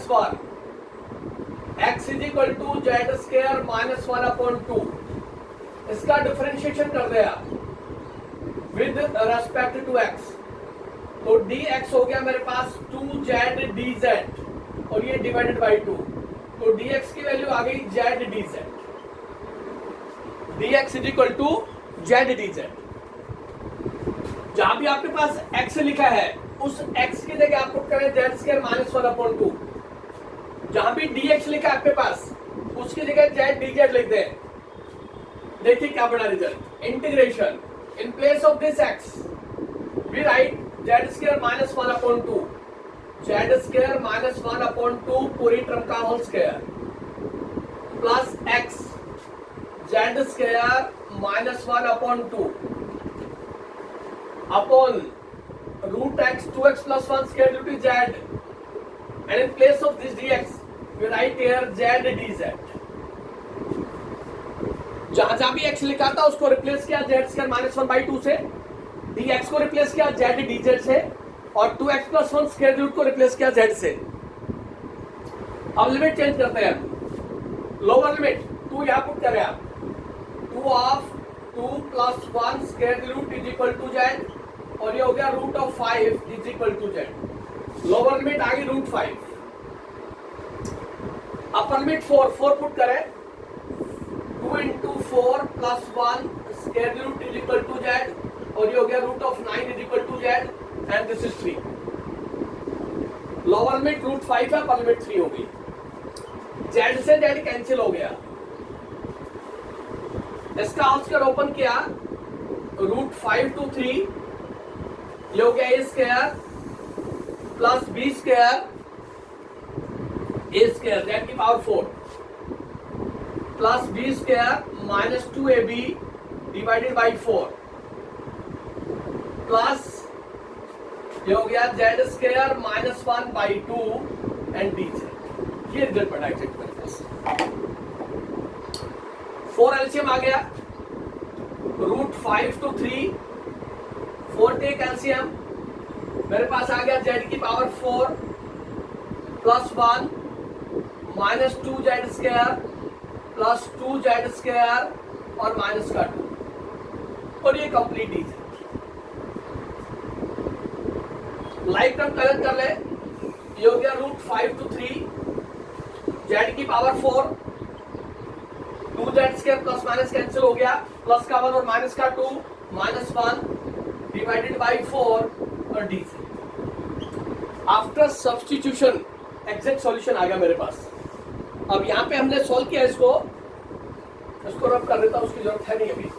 +1 x is equal to Z square -1/2। इसका differentiation कर दिया विद रेस्पेक्ट टू x, तो dx हो गया मेरे पास 2z dz और ये डिवाइडेड बाई 2, तो dx की वैल्यू आ गई z dz। dx is equal to z dz। जहां भी आपके पास x लिखा है उस x की जगह आप पुट करें z स्क्वायर -1/2। जहां भी dx लिखा है आपके पास उसकी जगह z dz लिख दें। देखिए क्या बना result. Integration in place of this x we write z square -1/2, z square -1/2 पूरी टर्म का whole square plus x z square -1/2 upon √x 2x + 1 square root z, and in place of this dx we write here z dz। जहां जहां भी x लिखा था उसको replace किया z square -1/2 से, dx को रिप्लेस किया z dz से और 2x + 1 स्क्वायर रूट को रिप्लेस किया z से। अब लिमिट चेंज करते हैं। लोअर लिमिट 2 यहां पुट करें आप, 2 of 2 + 1 square root is equal to z और ये हो गया √5 is equal to z। Lower limit आ गई √5। अपर लिमिट 4 पुट करें, 2 × 4 + 1 square root is equal to z और ये हो गया √9 is equal to z and this is 3। Lower limit √5 है, अपर लिमिट 3 हो गई। z से z कैंसिल हो गया। इसका होल स्क्वायर ओपन किया, √5 to 3 ये हो गया a square plus b square a square z की power 4 plus b square -2ab divided by 4 plus ये हो गया z स्क्वायर -1/2 एंड dz। ये रिजल्ट पड़ा एग्जैक्ट मेरे पास। 4 एलसीएम आ गया, √5 to 3 4 टेक एलसीएम, मेरे पास आ गया z की power 4 + 1 -2z square plus 2z square और माइनस का 2 और ये कंप्लीट ही है। लाइक टर्म कलेक्ट कर ले, ये हो गया √5 to 3 z की power 4 2z square plus minus cancel हो गया, प्लस का 1 और माइनस का 2 -1 डिवाइडेड बाई 4 और d से। आफ्टर सब्स्टिट्यूशन एग्जैक्ट सॉल्यूशन आ गया मेरे पास। अब यहाँ पे हमने सॉल्व किया इसको रब कर देता हूं, उसकी जरूरत है नहीं अभी।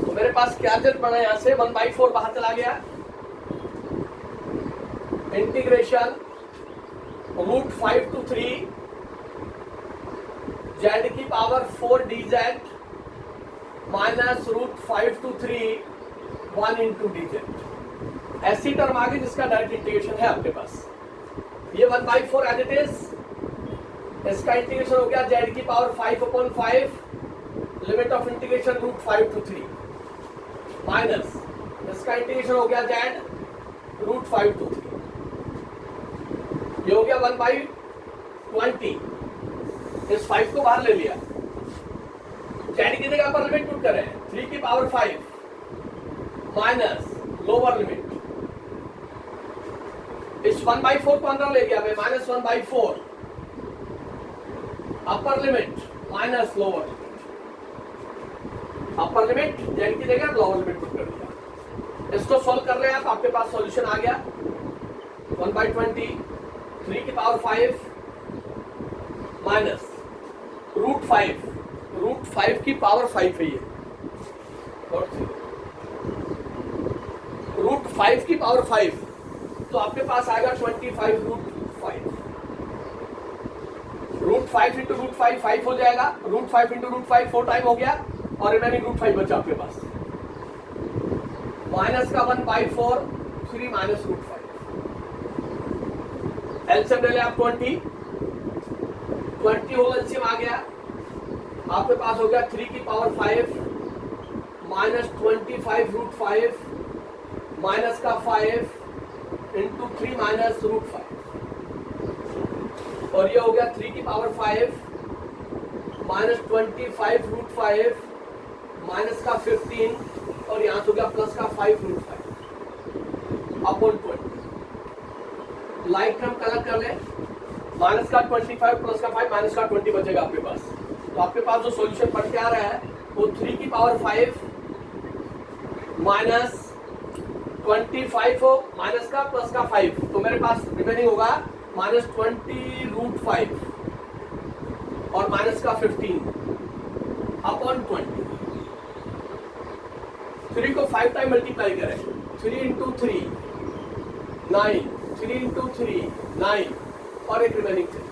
तो मेरे पास क्या रिजल्ट बना, यहाँ से 1/4 बाहर चला गया, इंटीग्रेशन √5 to 3 z की power 4 dz minus √5 to 3 1 × dz। ऐसी टर्म आ गई जिसका डायरेक्ट इंटीग्रेशन है आपके पास। ये 1/4 एज इट इज, इसका इंटीग्रेशन हो गया z की power 5/5 limit of integration √5 to 3 minus इसका इंटीग्रेशन हो गया z √5 to 3। ये हो गया 1/20। इस 5 को बाहर ले लिया, z की जगह पर लिमिट पुट करें 3 की पावर 5 माइनस लोअर लिमिट, इस 1/4 को अंदर ले गया मैं, -1/4 अपर limit minus lower limit, upper limit z की जगह लोअर लिमिट पुट कर दिया। इसको सॉल्व कर रहे हैं आप, आपके पास सॉल्यूशन आ गया 1/20 3 की पावर 5 माइनस √5 की पावर 5 है ये, √5 की पावर 5, तो आपके पास आएगा 25 √5। √5 × √5 5 हो जाएगा, √5 × √5 4 टाइम हो गया और रिमेनिंग √5 बचा आपके पास। माइनस का 1/4 3 माइनस √5। एलसीएम ले लें आप 20 होल एलसीएम आ गया, आपके पास हो गया 3 की पावर 5 माइनस 25 √5 माइनस का 5 × 3 माइनस √5। और ये हो गया 3 की पावर 5 माइनस 25 रूट 5 माइनस का 15 और यहाँ से हो गया प्लस का 5 root 5 upon 20। Like term colour कर ले, माइनस का 25 प्लस का 5 माइनस का 20 बचेगा आपके पास। तो आपके पास जो सॉल्यूशन पढ़ के आ रहा है वो 3 की पावर 5 माइनस 25 हो माइनस का प्लस का 5, तो मेरे पास रिमेनिंग होगा माइनस 20 रूट 5 और माइनस का 15 अपॉन 20। 3 को 5 टाइम मल्टीप्लाई करें, 3 इंटू 3 9, 3 इंटू 3 9 और एक रिमेनिंग 3,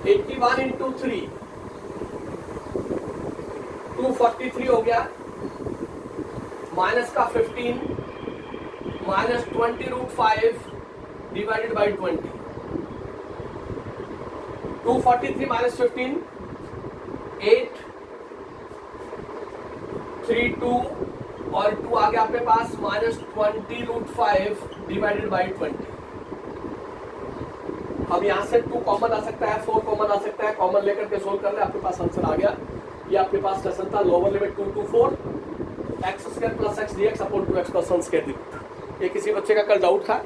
81 इंटू 3 243 हो गया माइनस का 15 minus 20 root 5 divided by 20। 243 minus 15 8 3 2 और 2 आ गया आपके पास माइनस 20 रूट 5 डिवाइडेड बाई 20। अब यहां से 2 कॉमन आ सकता है, 4 कॉमन आ सकता है, कॉमन लेकर के सोल्व कर ले, आपके पास आंसर आ गया। ये आपके पास क्वेश्चन था lower limit 2 to 4 X square plus X DX upon 2x plus 1 square D. ये किसी बच्चे का कल डाउट था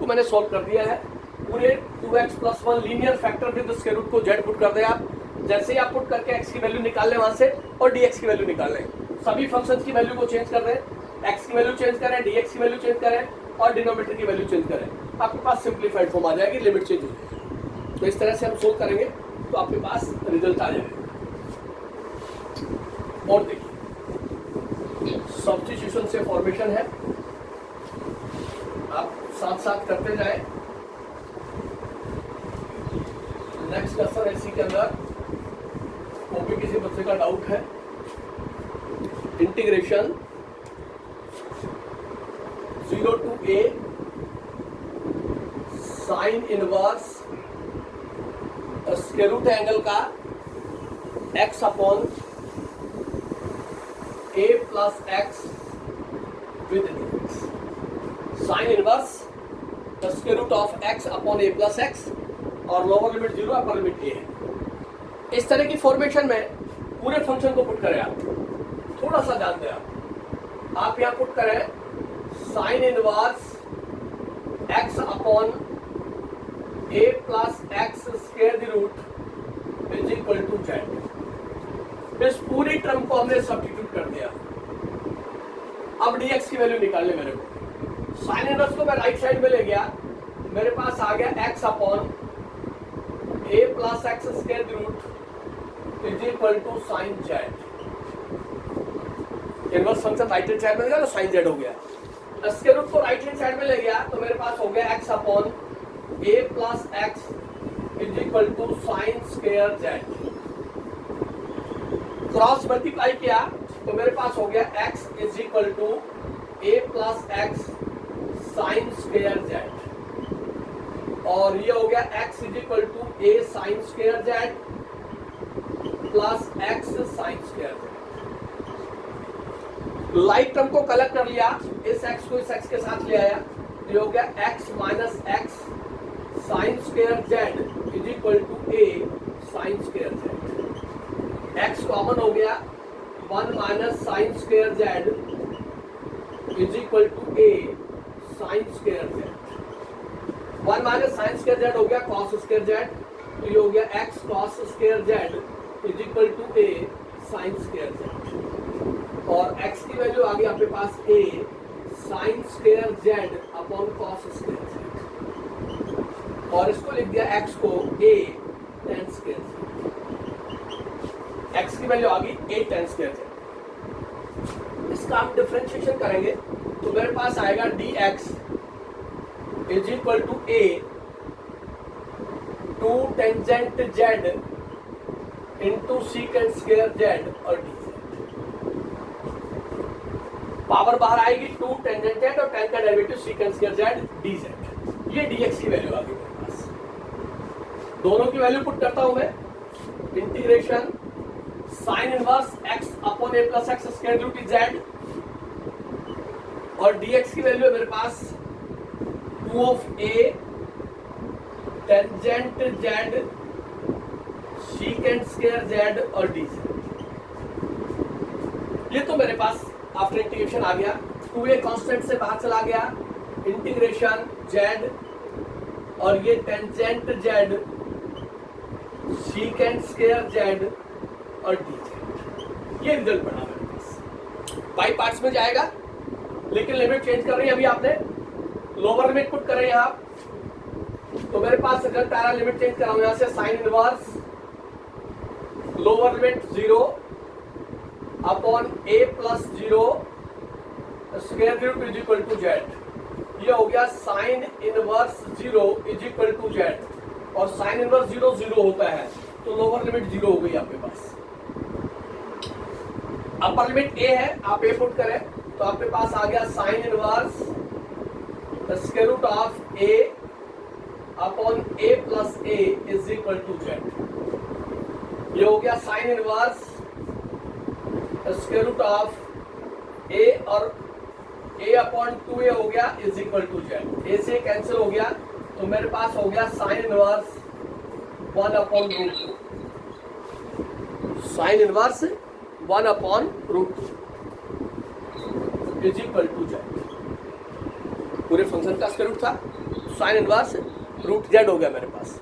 तो मैंने सोल्व कर दिया है। पूरे 2x plus 1 linear factor with square root को z पुट कर दे आप। जैसे ही आप पुट करके x की वैल्यू निकाल लें वहां से और dx की वैल्यू निकाल लें, सभी फंक्शंस की वैल्यू को चेंज कर दें, x की वैल्यू चेंज करें, dx की वैल्यू चेंज करें और डिनोमिनेटर की वैल्यू चेंज करें, आपके पास सिंप्लीफाइड फॉर्म आ जाएगी, लिमिट चेंज हो जाएगी। तो इस तरह से हम सोल्व करेंगे तो आपके पास रिजल्ट आ जाएगा। और देखिए सब्स्टिट्यूशन से फॉर्मेशन है, आप साथ साथ करते जाए। नेक्स्ट क्वेश्चन इसी के अंदर वो भी किसी बच्चे का डाउट है, integration 0 to a sine inverse square root angle का x upon a plus x with dx। Sine inverse square root of x upon a plus x और lower limit 0 upper limit a है। इस तरह की formation में पूरे function को put करें आप, थोड़ा सा ध्यान दें आप यहाँ पुट करें sine inverse x upon a plus X square the root is equal to z। इस पूरी टर्म को हमने सब्स्टिट्यूट कर दिया। अब dx की वैल्यू निकालने मेरे को, साइन इनवर्स को मैं राइट साइड में ले गया, मेरे पास आ गया x upon a plus X square the root is equal to sine z। Inverse function right hand side में गया तो साइन z हो गया। स्क्वायर रूट को राइट हैंड साइड में ले गया तो मेरे पास हो गया x upon a plus X is equal to sine square z। Cross multiply किया तो मेरे पास हो गया x is equal to a plus X sine square z और ये हो गया x is equal to a sine square z plus X sine square z। Like term को कलेक्ट कर लिया, इस x को इस x के साथ ले आया, ये हो गया x minus X sine square z is equal to a sine square z। x common हो गया, 1 minus sine square z is equal to a sine square z। 1 minus sine square z हो गया कॉस स्क्वायर z, तो ये हो गया x cos square z is equal to a sine square z और x की वैल्यू आ गई आपके पास a sine square z upon cos square z और इसको लिख दिया x को a tan square z। x की वैल्यू आ गई a tan स्क्वायर z। इसका हम डिफरेंशिएशन करेंगे तो मेरे पास आएगा dx is equal to a 2 tangent z into secant square z और dz। पावर बाहर आएगी 2 टेंजेंट z और tan का derivative secant square z dz। ये dx की वैल्यू आ गई मेरे पास। दोनों की वैल्यू पुट करता हूं मैं, integration sine inverse x upon a plus X square root z और dx की वैल्यू है मेरे पास 2 of a tan z tangent Z secant square Z और डी जेड। ये तो मेरे पास आफ्टर इंटीग्रेशन आ गया, 2a कांस्टेंट से बाहर चला गया, इंटीग्रेशन जेड और ये tangent Z secant square Z और डी जेड। ये रिजल्ट बना मेरे पास। बाई पार्ट्स में जाएगा, लेकिन लिमिट चेंज कर रही है। अभी आपने लोअर लिमिट पुट करें यहां, तो मेरे पास रिजल्ट आ रहा है, लिमिट चेंज कर रहा हूं यहां से, sine inverse lower limit 0 upon a plus 0 square root is equal to Z. ये हो गया sine inverse 0 is equal to Z, और साइन इनवर्स 0 0 होता है, तो लोअर लिमिट 0 हो गई आपके पास। अपर लिमिट a है, आप a पुट करें तो आपके पास आ गया sine inverse square root of a upon a plus a is equal to Z. ये हो गया sine inverse square root of a और a अपॉन 2a हो गया is equal to Z. a से कैंसिल हो गया, तो मेरे पास हो गया sine inverse 1 upon root 2, sine inverse 1 upon root 2 is equal to Z. पूरे फंक्शन का स्क्वायर रूट था, साइन इनवर्स रूट जेड हो गया मेरे पास।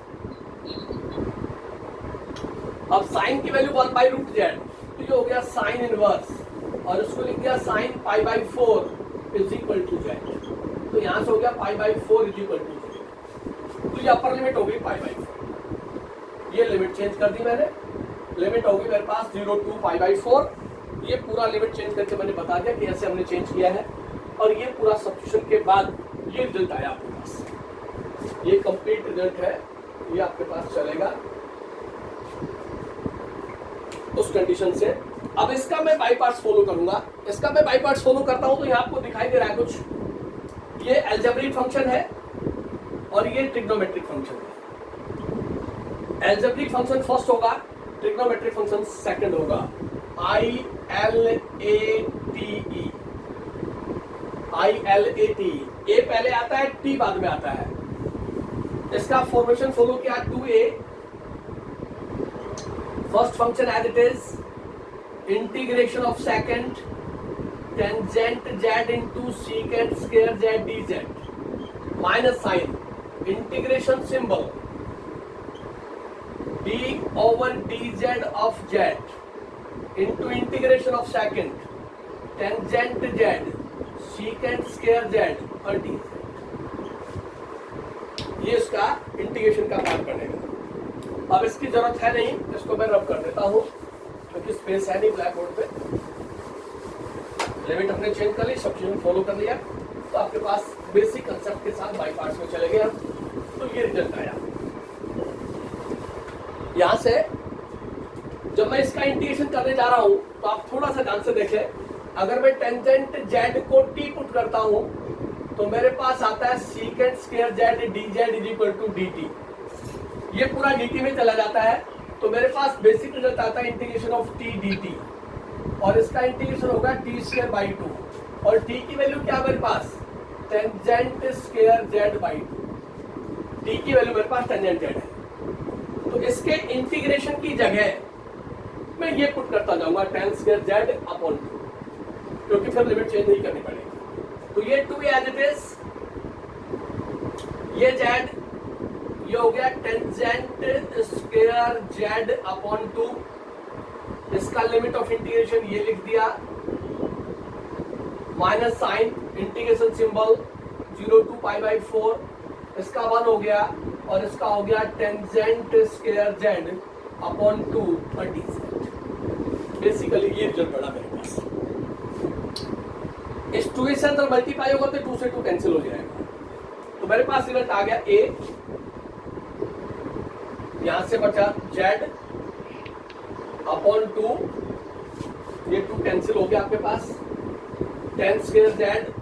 अब साइन की वैल्यू 1 बाई रूट जेड, तो ये हो गया साइन इनवर्स, और इसको लिख दिया sine pi by 4 is equal to Z. तो यहां से हो गया pi by 4 is equal to Z. तो ये अपर लिमिट हो गई पाई बाई 4। ये लिमिट चेंज कर दी मैंने, लिमिट होगी मेरे पास 0 टू पाई बाई 4। ये पूरा लिमिट चेंज करके मैंने बता दिया कि ऐसे हमने चेंज किया है, और ये पूरा सब्स्टिट्यूशन के बाद ये रिजल्ट आया आपके पास। ये कंप्लीट रिजल्ट है, ये आपके पास चलेगा उस कंडीशन से। अब इसका मैं बाई पार्ट्स फॉलो करूंगा। इसका मैं बाई पार्ट्स फॉलो करता हूं, तो यहाँ आपको दिखाई दे रहा है कुछ, ये अलजेब्रिक फंक्शन है और ये ट्रिग्नोमेट्रिक फंक्शन है। अलजेब्रिक फंक्शन फर्स्ट होगा, ट्रिग्नोमेट्रिक फंक्शन सेकंड होगा। ILATE, ए पहले आता है, टी बाद में आता है। इसका फॉर्मेशन फॉलो किया 2a, first function as it is, integration of second tangent Z into secant square Z D Z, minus sine integration symbol d over dz of z into integration of second tangent z secant square z और dz। ये इसका integration का part बनेगा। अब इसकी जरूरत है नहीं, इसको मैं रब कर देता हूं क्योंकि स्पेस है नहीं ब्लैक बोर्ड पे। लिमिट हमने चेंज कर ली, सब्स्टिट्यूशन फॉलो कर लिया, तो आपके पास बेसिक कंसेप्ट के साथ बाई पार्ट्स में चले गए। तो ये रिजल्ट आया। यहां से जब मैं इसका इंटीग्रेशन करने जा रहा हूं, तो आप थोड़ा सा ध्यान से देखें। अगर मैं टेंजेंट जेड को टी पुट करता हूं, तो मेरे पास आता है secant square Z D Z is equal to D T. ये पूरा डी टी में चला जाता है, तो मेरे पास बेसिक रिजल्ट आता है integration of T D T, और इसका इंटीग्रेशन होगा टी स्क्वायर बाई 2, और टी की वैल्यू क्या मेरे पास, tangent square Z by 2। T की वैल्यू मेरे पास टेंजेंट जेड है, तो इसके इंटीग्रेशन की जगह मैं ये पुट करता जाऊंगा टेन स्क्वायर जेड अपॉन 2, क्योंकि फिर लिमिट चेंज नहीं करनी पड़ेगी। तो ये 2 एज इट इज, ये जेड, ये हो गया टेंजेंट स्क्वायर जेड अपॉन 2। इसका लिमिट ऑफ इंटीग्रेशन ये लिख दिया, minus sine integration symbol 0 to pi by 4, इसका 1 हो गया, और इसका हो गया टेंजेंट स्क्वायर जेड अपॉन 2 और डी जेड। बेसिकली ये रिजल्ट बड़ा मेरे पास। इस 2 से अंदर मल्टीप्लाई होगा तो 2 से 2 कैंसिल हो जाएगा, तो मेरे पास रिजल्ट आ गया a, यहां से बचा जेड अपॉन 2, ये 2 कैंसिल हो गया आपके पास, tan square Z,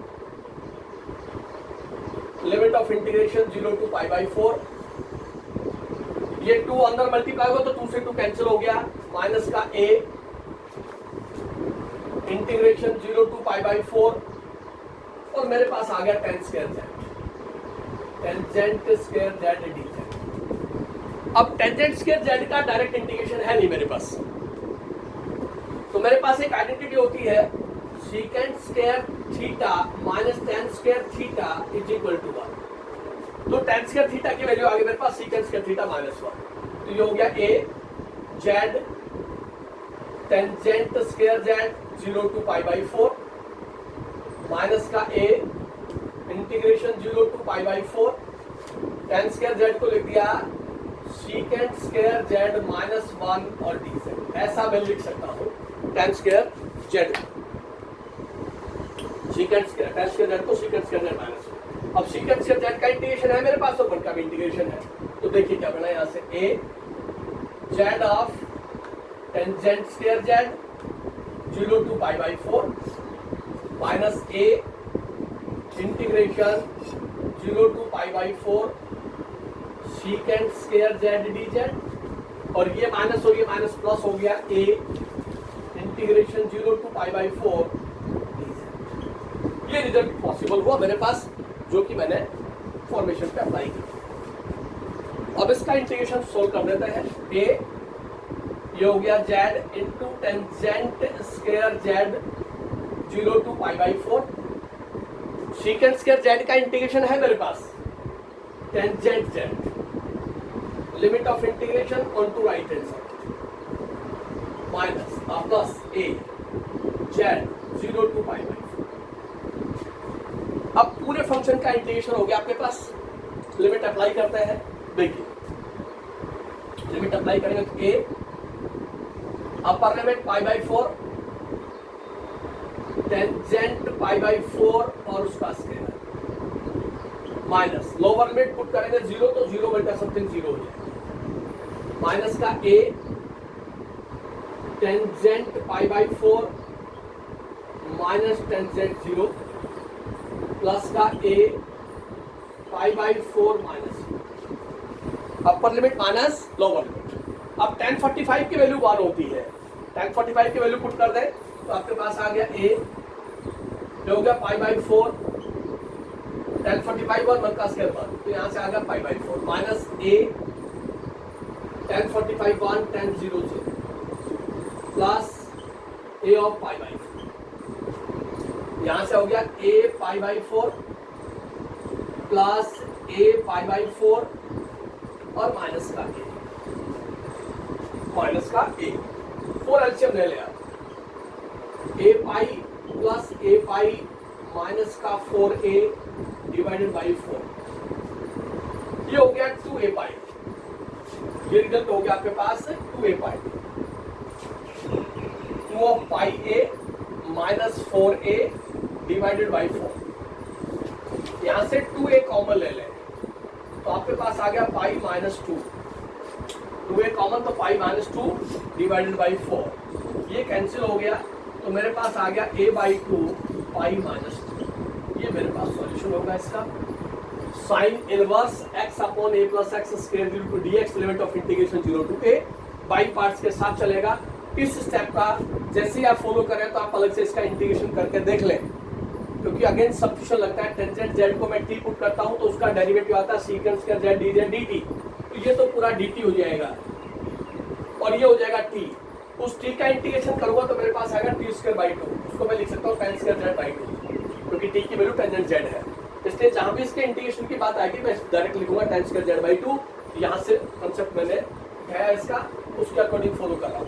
limit of integration 0 to pi by 4, ये 2 अंदर मल्टीप्लाई होगा तो 2 से 2 कैंसिल हो गया, माइनस का a, integration 0 to pi by 4, और मेरे पास आ गया tan square Z, tangent square Z D Z. अब टेंजेंट स्क्वायर जेड का डायरेक्ट इंटीग्रेशन है नहीं मेरे पास, तो मेरे पास एक आइडेंटिटी होती है secant square theta minus tan square theta is equal to 1। तो टेन स्क्वायर थीटा की वैल्यू आ गई मेरे पास सीकेंट स्क्वायर थीटा माइनस 1। तो ये हो गया A Z tangent square Z 0 to pi by 4 minus का A integration 0 to pi by 4 tan square Z को लिख दिया सीकेंट स्क्वायर जेड माइनस 1 और डी जेड। ऐसा मैं लिख सकता हूं ten square Z secant square ten square Z को सीकेंट स्क्वायर जेड माइनस 1। अब सीकेंट स्क्वायर जेड का इंटीग्रेशन है मेरे पास, तो 1 का भी इंटीग्रेशन है। तो देखिए क्या बना यहां से A Z of tangent square Z 0 to pi by 4 minus A integration 0 to pi by 4 secant square Z D Z, और ये माइनस और ये माइनस प्लस हो गया A integration 0 to pi by 4 D Z. ये रिजल्ट पॉसिबल हुआ मेरे पास, जो कि मैंने फॉर्मेशन पे अप्लाई किया। अब इसका इंटीग्रेशन सोल्व कर देते हैं। ए ये हो गया Z into tangent square Z 0 to pi by 4 secant square Z का इंटीग्रेशन है मेरे पास tangent Z limit of integration on to right hand side minus plus A Z 0 to pi by 4। अब पूरे फंक्शन का इंटीग्रेशन हो गया आपके पास। लिमिट अप्लाई करते हैं, देखिए लिमिट अप्लाई करेंगे तो A upper limit pi by 4 tangent pi by 4 और उसका square minus lower limit put करेंगे 0 तो 0 बटा समथिंग 0 हो जाएगा माइनस का A tangent pi by 4 minus tangent 0 plus का A pi by 4 minus upper limit minus lower limit. अब tan 45 की वैल्यू 1 होती है, tan 45 की वैल्यू पुट कर दें तो आपके पास आ गया ए हो गया पाई बाई 4 tan 45 1 का स्क्वायर 1, तो यहां से आ गया pi by 4 minus A tan 45 1 tan 0 0 plus A of pi by 4। यहां से हो गया A pi by 4 plus A pi by 4 और माइनस का ए 4 एलसीएम ले लिया ए pi plus A pi minus का 4a डिवाइडेड बाई 4, ये हो गया 2a पाई। ये रिजल्ट हो गया आपके पास 2a pi 2 of pi a minus 4a divided by 4। यहां से 2a कॉमन ले लें तो आपके पास आ गया पाई माइनस 2 2a कॉमन तो पाई माइनस 2 डिवाइडेड बाई 4, ये कैंसिल हो गया तो मेरे पास आ गया a बाई 2 पाई माइनस 2। ये मेरे पास सॉल्यूशन होगा इसका। Sine inverse x upon a plus X square equal to dx limit of integration 0 to a by parts के साथ चलेगा। इस स्टेप का जैसे ही आप फॉलो करें तो आप अलग से इसका इंटीग्रेशन करके देख लें, क्योंकि अगेन सब्स्टिट्यूशन लगता है। टेंजेंट जेड को मैं t पुट करता हूं तो उसका डेरिवेटिव आता है secant square Z D Z dt, तो ये तो पूरा dt हो जाएगा और ये हो जाएगा t। उस t का इंटीग्रेशन करूंगा तो मेरे पास आएगा t स्क्वायर बाई 2, उसको मैं लिख सकता हूँ tan स्क्वायर जेड बाई 2, क्योंकि t की वैल्यू टेंजेंट जेड है। इसलिए जहां भी इसके इंटीग्रेशन की बात आएगी मैं डायरेक्ट लिखूंगा tan स्क्वायर जेड बाई 2। यहाँ से कंसेप्ट मैंने है इसका, उसके अकॉर्डिंग फॉलो कर रहा हूँ।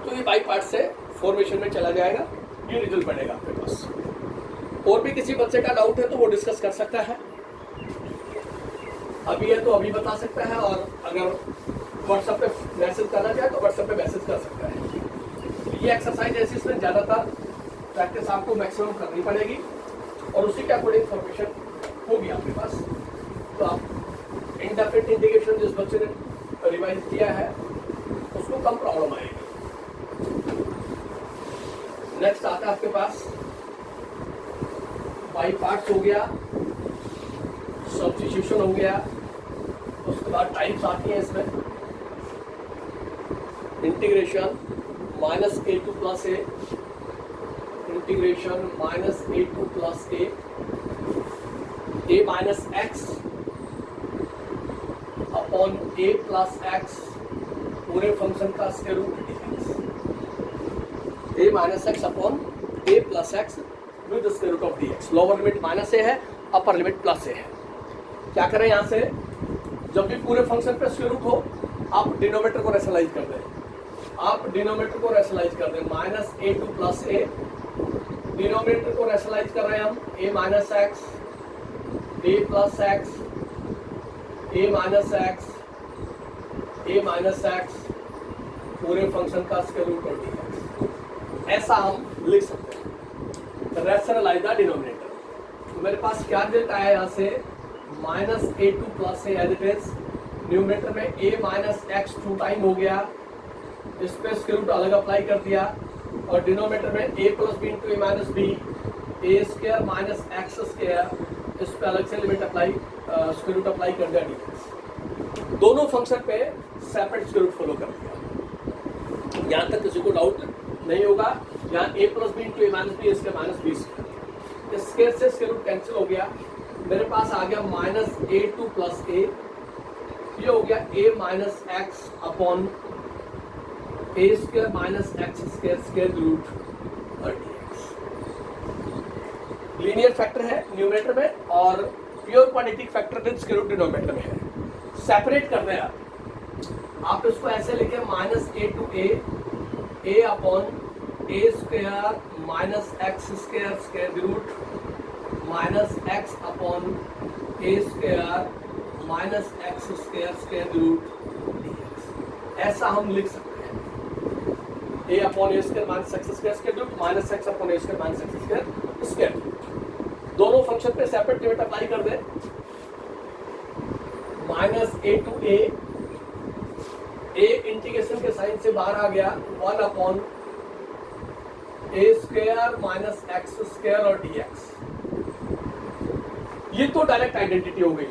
तो ये बाई पार्ट से फॉर्मेशन में चला जाएगा, ये रिजल्ट बनेगा आपके पास। और भी किसी बच्चे का डाउट है तो वो डिस्कस कर सकता है, अभी है तो अभी बता सकता है, और अगर व्हाट्सएप पे मैसेज करना चाहे तो व्हाट्सएप पे मैसेज कर सकता है। ये एक्सरसाइज ऐसी इसमें ज़्यादातर प्रैक्टिस आपको मैक्सिमम करनी पड़ेगी और उसी के अकॉर्डिंग इन्फॉर्मेशन होगी आपके पास। तो आप इनडेफिनिट इंटीग्रेशन जिस बच्चे ने रिवाइज किया है उसको कम प्रॉब्लम आएगी। नेक्स्ट आता है आपके पास बाई पार्ट्स हो गया, सब्स्टिट्यूशन हो गया, उसके बाद टाइप्स आती हैं इसमें। Integration minus A to plus A, integration minus A to plus A minus x upon A plus x पूरे फंक्शन का square root dx, A minus x upon A plus x with square root of dx। Lower limit minus A है, upper limit plus ए है। क्या करें यहाँ से, जब भी पूरे फंक्शन पे स्क्वायर रूट हो आप डिनोमिनेटर को रैशनलाइज कर दें, आप डिनोमिनेटर को रैशनलाइज कर दें, minus A to plus A, denominator को रैशनलाइज कर रहे हैं हम, A minus X, A plus X, A minus X, A minus X पूरे फंक्शन का स्क्वायर रूट और dx, ऐसा हम लिख सकते हैं। Rationalise the denominator. तो मेरे पास क्या रिजल्ट आया यहाँ से, minus A to plus A as it is, numerator में ए माइनस एक्स 2 टाइम हो गया, इस पे स्क्वायर रूट अलग अप्लाई कर दिया, और डिनोमिनेटर में A plus B into A minus B, A square minus x square, इस पे अलग से limit apply square root apply कर दिया dx। दोनों फंक्शन पे सेपरेट स्क्वायर रूट फॉलो कर दिया, यहाँ तक किसी को डाउट नहीं होगा। यहाँ A plus B into A minus B, इसके माइनस बी स्क्वायर से स्क्वायर रूट कैंसिल हो गया, मेरे पास आ गया minus A to plus A, ये हो गया A minus x upon A square minus x square square root और dx। लीनियर फैक्टर है न्यूमरेटर में और pure quadratic factor with square root denominator में है। सेपरेट कर रहे हैं आप इसको ऐसे लिखे, minus A to A upon A square minus x square square root minus x upon A square minus x square square root dx, ऐसा हम लिख सकते हैं। A upon A square minus x square square root minus x upon A square minus x square square root. दोनों function पे separate limit apply कर दे, minus A to A integration के साइन से बाहर आ गया, 1 upon A square minus x square और dx। ये तो डायरेक्ट आइडेंटिटी हो गई,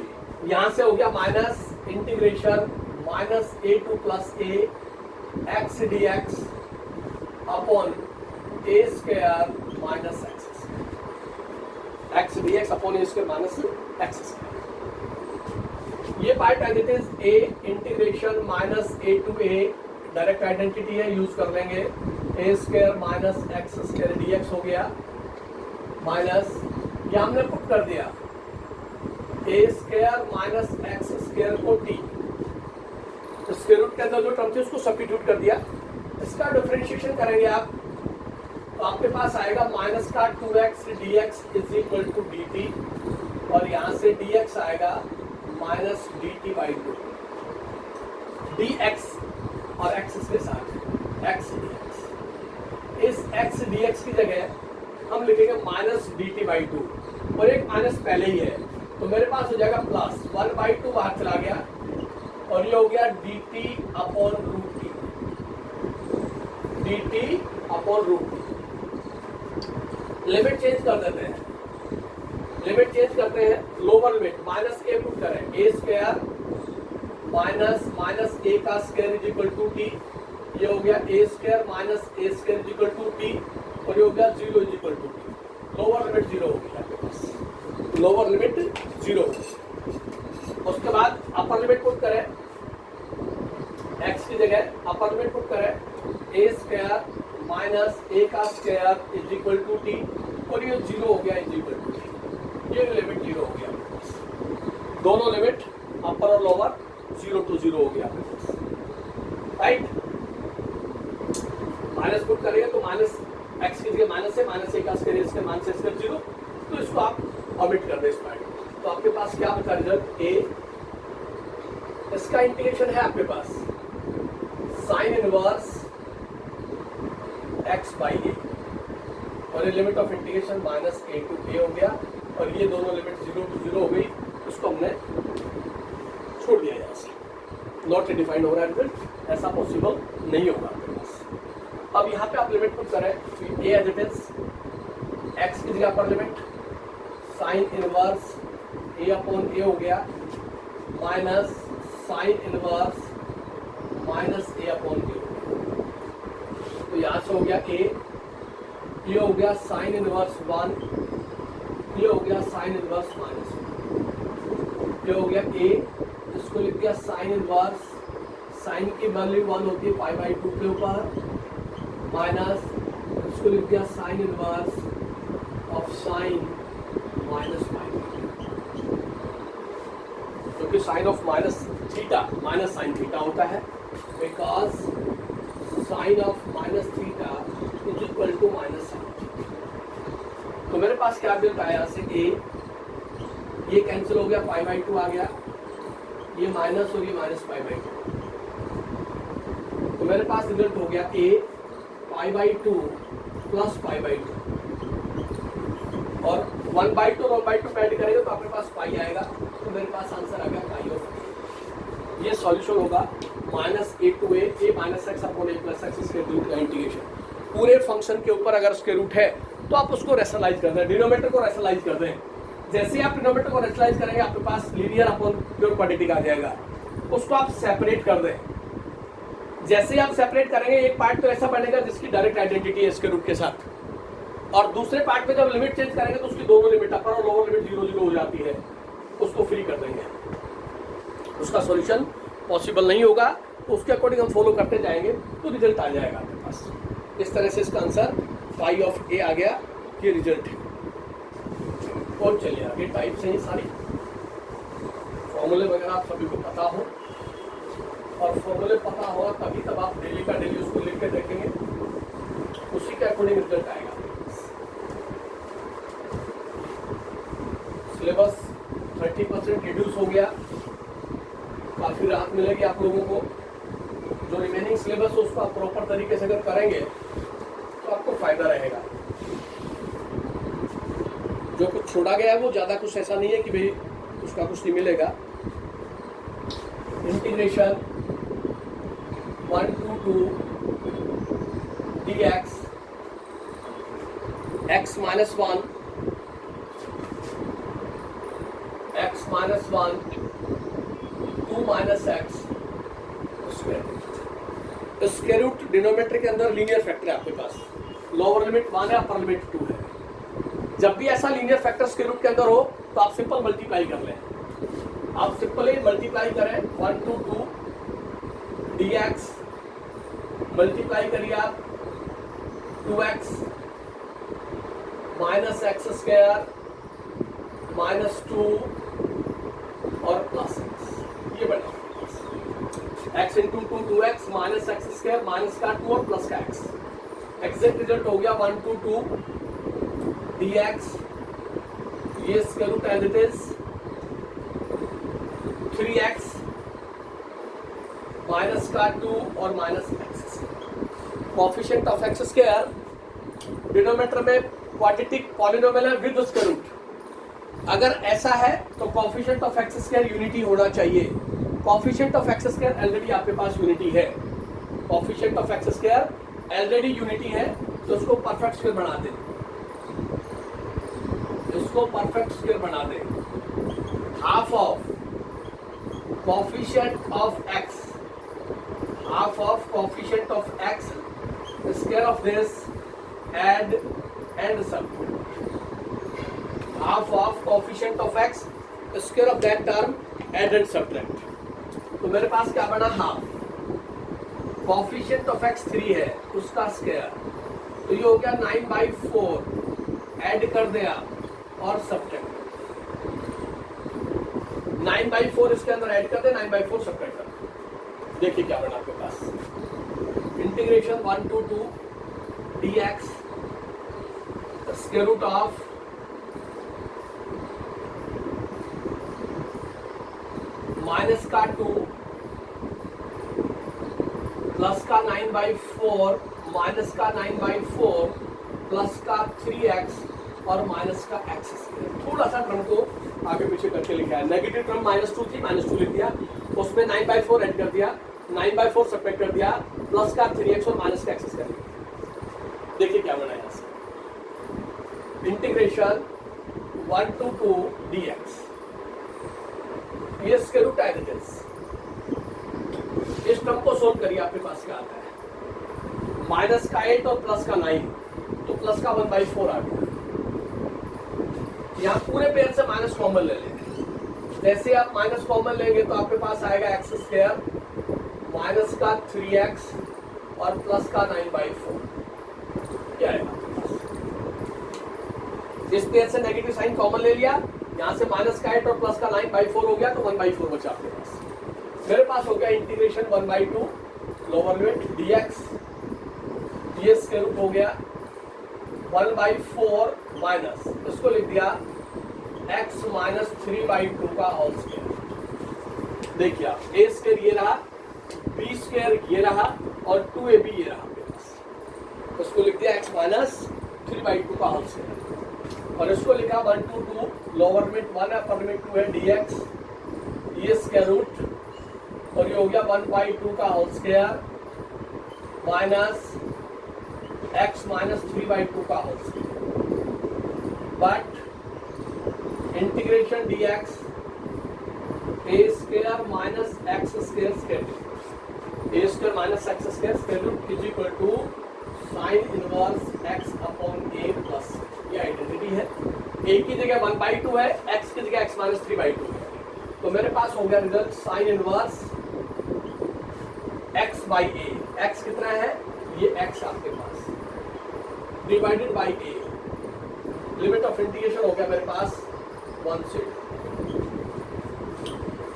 यहां से हो गया minus integration minus A to plus A x dx upon A square minus x dx upon A square minus x square. ये part as it is A integration minus A to A, direct identity है, use कर लेंगे, A square minus x square dx हो गया, minus ये हमने put कर दिया A square minus x square को टी, स्क्वायर रूट के अंदर जो टर्म थी उसको सब्स्टिट्यूट कर दिया। इसका डिफरेंशिएशन करेंगे आप तो आपके पास आएगा माइनस का 2x dx is equal to dt, और यहाँ से dx आएगा माइनस dt बाई 2, dx और x के साथ x dx। इस x dx की जगह हम लिखेंगे माइनस dt बाई 2, और एक माइनस पहले ही है तो मेरे पास हो जाएगा प्लस 1/2 बाहर चला गया, और ये हो गया dt upon root T, dt upon root T. Limit change कर देते हैं, लिमिट चेंज करते हैं, lower limit minus A put करें, ए स्क्वायर माइनस ए का square is equal to T, ये हो गया A square minus A square is equal to T, और ये हो गया 0 is equal to T. Lower limit 0 हो गया आपके पास, लोअर लिमिट 0। उसके बाद अपर लिमिट पुट करें, x की जगह अपर लिमिट पुट करें, ए स्क्वायर माइनस ए का square is equal to T, और ये 0 हो गया इज इक्वल टू टी, ये लिमिट 0 हो गया। दोनों लिमिट अपर और लोअर 0 to 0 हो गया, राइट। माइनस पुट करेंगे तो माइनस एक्स की जगह माइनस है, माइनस ए का स्क्वायर इसके माइनस एक्स 0, तो इसको आप ऑमिट कर दें इस पॉइंट। तो आपके पास क्या बचा रिजल्ट ए, इसका इंटीग्रेशन है आपके पास sine inverse x by A, और ये limit of integration minus A to A हो गया, और ये दोनों लिमिट 0 to 0 हो गई, उसको हमने छोड़ दिया यहाँ से, नॉट डिफाइंड हो रहा है रिजल्ट, ऐसा पॉसिबल नहीं होगा आपके पास। अब यहाँ पे आप लिमिट पुट करें, ए एज इट इज, एक्स की जगह पर लिमिट साइन इनवर्स ए अपॉन ए हो गया, माइनस साइन इनवर्स माइनस ए अपॉन ए, तो यहाँ से हो गया ए, ये हो गया साइन इनवर्स 1, ये हो गया साइन इनवर्स माइनस, ये हो गया ए, इसको इसको लिख दिया साइन इनवर्स, साइन की वैल्यू 1 होती है पाई बाई 2 के ऊपर, माइनस इसको लिख दिया sine inverse of sine minus pi, क्योंकि sine of minus theta minus sine theta होता है, because sine of minus theta is equal to minus sine theta. तो मेरे पास क्या मिलता है यहाँ से ए, ये कैंसिल हो गया, पाई बाई 2 आ गया, ये माइनस और ये माइनस पाई बाई 2, तो मेरे पास रिजल्ट हो गया A pi by 2 plus pi by 2, और 1/2 और 1/2 ऐड करेंगे तो आपके पास पाई आएगा, तो मेरे पास आंसर आ गया पाई ऑफ। ये सॉल्यूशन होगा minus A to A minus x upon A plus X square root का इंटीग्रेशन। पूरे फंक्शन के ऊपर अगर स्क्वायर रूट है तो आप उसको रेशनलाइज कर दें, डिनोमिनेटर को रेशनलाइज कर दें। जैसे आप डिनोमिनेटर को रेशनलाइज करेंगे आपके पास लीनियर अपॉन प्योर क्वाड्रेटिक आ जाएगा, उसको आप सेपरेट कर दें। जैसे आप सेपरेट करेंगे एक पार्ट तो ऐसा बनेगा जिसकी डायरेक्ट आइडेंटिटी है स्क्वायर रूट के साथ, और दूसरे पार्ट में जब लिमिट चेंज करेंगे तो उसकी दोनों लिमिट अपर और लोअर लिमिट 0 हो जाती है, उसको फ्री कर देंगे। उसका सॉल्यूशन पॉसिबल नहीं होगा, तो उसके अकॉर्डिंग हम फॉलो करते जाएंगे तो रिजल्ट आ जाएगा आपके पास। इस तरह से इसका आंसर पाई ऑफ ए आ गया, ये रिजल्ट है। और चलिए आगे टाइप से ही सारी फॉर्मूले वगैरह आप सभी को पता हो, और फॉर्मूले पता हो तभी तब आप डेली का डेली उसको लिख के देखेंगे, उसी के अकॉर्डिंग रिजल्ट आएगा। सिलेबस 30% रिड्यूस हो गया, काफ़ी राहत मिलेगी आप लोगों को। जो रिमेनिंग सिलेबस है उसको आप प्रॉपर तरीके से अगर करेंगे तो आपको फायदा रहेगा। जो कुछ छोड़ा गया है वो ज़्यादा कुछ ऐसा नहीं है कि भाई उसका कुछ नहीं मिलेगा। Integration 1 to 2 dx x minus 1 2 minus x square root denominator के अंदर लीनियर फैक्टर है आपके पास, लोअर लिमिट 1 है, अपर लिमिट 2 है। जब भी ऐसा लीनियर फैक्टर स्क्वायर रूट के अंदर हो तो आप सिंपल मल्टीप्लाई कर लें। आप सिंपल ही मल्टीप्लाई करें 1 to 2 dx, मल्टीप्लाई करिए आप 2x minus x square minus 2 और प्लस एक्स, ये बना x into 2x minus x square minus का 2 और प्लस का x। एग्जैक्ट रिजल्ट हो गया 1 to 2 dx, ये square root as it is 3x minus का 2 और minus X. Coefficient of x square denominator में क्वाड्रेटिक पॉलिनोमियल है विद स्क्वायर रूट। अगर ऐसा है तो coefficient of x square unity होना चाहिए। Coefficient of x square already आपके पास यूनिटी है, coefficient of x square already unity है, तो उसको परफेक्ट स्क्वायर बना दें, इसको परफेक्ट स्क्वायर बना दें। Half of coefficient of x, half of coefficient of x square of this and सब, half of coefficient of x square of that term and subtract. तो मेरे पास क्या बना, हाफ कोफिशिएंट ऑफ एक्स 3 है उसका स्क्वायर, तो ये हो गया 9/4 ऐड कर दिया और सब्ट्रैक्ट 9/4 इसके अंदर ऐड कर दे, 9/4 सब्ट्रैक्ट कर। देखिए क्या बना आपके पास, integration 1 to 2 dx square root of minus का 2 प्लस का 9/4 माइनस का 9/4 प्लस का 3x और माइनस का x स्क्वायर। थोड़ा सा टर्म को आगे पीछे करके लिखा है। नेगेटिव टर्म -2 थी, -2 लिख दिया, उसमें 9/4 ऐड कर दिया, 9/4 सब्ट्रैक्ट कर दिया, प्लस का 3x और माइनस का x स्क्वायर। देखिए क्या बना यहाँ से, इंटीग्रेशन 1 to 2 dx, ये square root as it is. इस टर्म को सोल्व करिए, आपके पास क्या आता है, माइनस का 8 और प्लस का 9, तो प्लस का 1/4 आ गया। यहाँ पूरे पेयर से माइनस कॉमन ले लेंगे, जैसे आप माइनस कॉमन लेंगे तो आपके पास आएगा एक्स स्क्वायर माइनस का 3x और प्लस का 9/4 क्या आएगा। इस पेयर से नेगेटिव साइन कॉमन ले लिया, यहाँ से माइनस का 8 और प्लस का 9/4 हो गया तो 1/4 बचा आपके पास। मेरे पास हो गया इंटीग्रेशन 1/2 लोअर लिमिट dx, ये स्क्वायर रूट हो गया 1/4 माइनस इसको लिख दिया x माइनस 3/2 का होल स्क्वायर। देखिए आप a स्क्वायर ये रहा, b स्क्वायर ये रहा और 2ab ये रहा आपके पास, उसको लिख दिया x माइनस 3/2 का होल स्क्वायर और इसको लिखा 1 to 2 lower limit 1 upper limit 2 है dx, ये स्क्वायर रूट और ये हो गया 1/2 का whole square minus x minus 3/2 का whole square but integration dx a square minus x square square a square minus x square square root is equal to sine inverse x upon a plus, ये identity है। a की जगह 1/2 है, x की जगह x minus 3/2 है, तो मेरे पास हो गया result sine inverse x by a। x कितना है, ये x आपके पास divided by a, limit of integration हो गया मेरे पास 1 से।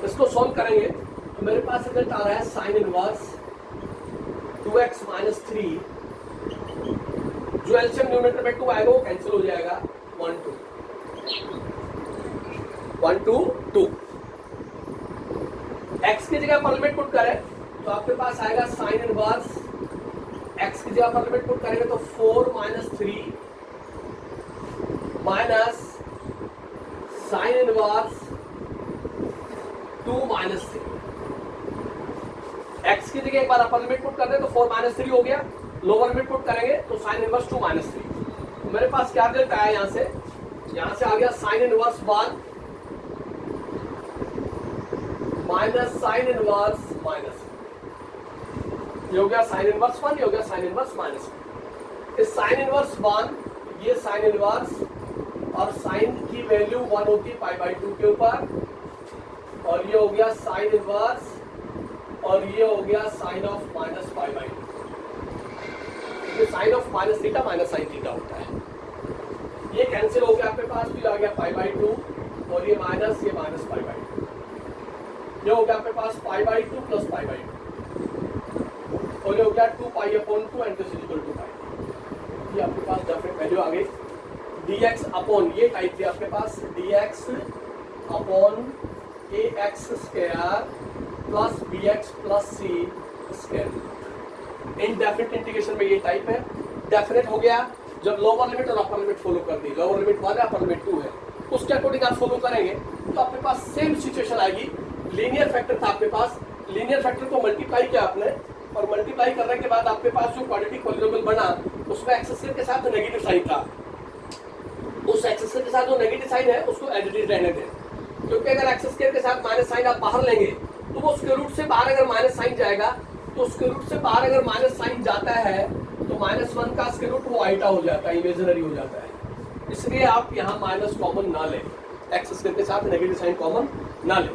इसको सॉल्व करेंगे तो मेरे पास रिजल्ट आ रहा है साइन इनवर्स 2x माइनस 3, जो एलसीएम न्यूमरेटर में 2 आएगा वो कैंसिल हो जाएगा 1 to 2। x की जगह पर लिमिट पुट करें तो आपके पास आएगा साइन इनवर्स x की जगह पर लिमिट पुट करेंगे तो 4 minus 3 minus sine inverse 2 minus 3। x की जगह एक बार अपर लिमिट पुट कर दें तो 4 माइनस 3 हो गया, लोअर लिमिट पुट करेंगे तो साइन इनवर्स 2 माइनस 3। तो मेरे पास क्या रिजल्ट आया, यहां से आ गया sine inverse 1 minus sine inverse minus, ये हो गया साइन इनवर्स 1, ये हो गया साइन इनवर्स माइनस 1। इस साइन इनवर्स 1, ये साइन इनवर्स और साइन की वैल्यू 1 होती है π/2 के ऊपर, और ये हो गया साइन इनवर्स और ये हो गया साइन ऑफ माइनस π/2, क्योंकि sine of minus theta minus sine theta होता है। ये कैंसिल हो गया आपके पास, तो ये आ गया π/2 और ये माइनस π/2, ये हो गया आपके पास π/2 प्लस π/2 और ये हो गया 2π/2 and this is equal to π। ये आपके पास डेफिनेट वैल्यू आ गई। dx अपॉन ये टाइप थी आपके पास dx upon ax square plus bx plus c square. Indefinite integration में ये टाइप है। डेफिनेट हो गया जब लोअर लिमिट और अपर लिमिट फॉलो कर दी, लोअर लिमिट 1 है अपर लिमिट 2 है, उसके अकॉर्डिंग आप फॉलो करेंगे तो आपके पास सेम सिचुएशन आएगी। लीनियर फैक्टर था आपके पास, लीनियर फैक्टर को मल्टीप्लाई किया आपने और मल्टीप्लाई करने के बाद आपके पास जो क्वाड्रेटिक पॉलिनोमियल बना उसमें एक्स स्क्वायर के साथ नेगेटिव साइन था, उस एक्स स्क्वायर के साथ जो नेगेटिव साइन है उसको एज इट इज रहने दें, क्योंकि अगर एक्स स्क्वायर के साथ माइनस साइन आप बाहर लेंगे तो वो स्क्वायर रूट से बाहर अगर माइनस साइन जाएगा तो स्क्वायर रूट से बाहर अगर माइनस साइन जाता है तो -1 का स्क्वायर रूट वो आइटा हो जाता है, इमेजिनरी हो जाता है। इसलिए आप यहाँ माइनस कॉमन ना लें, एक्स स्क्वायर के साथ नेगेटिव साइन कॉमन ना लें,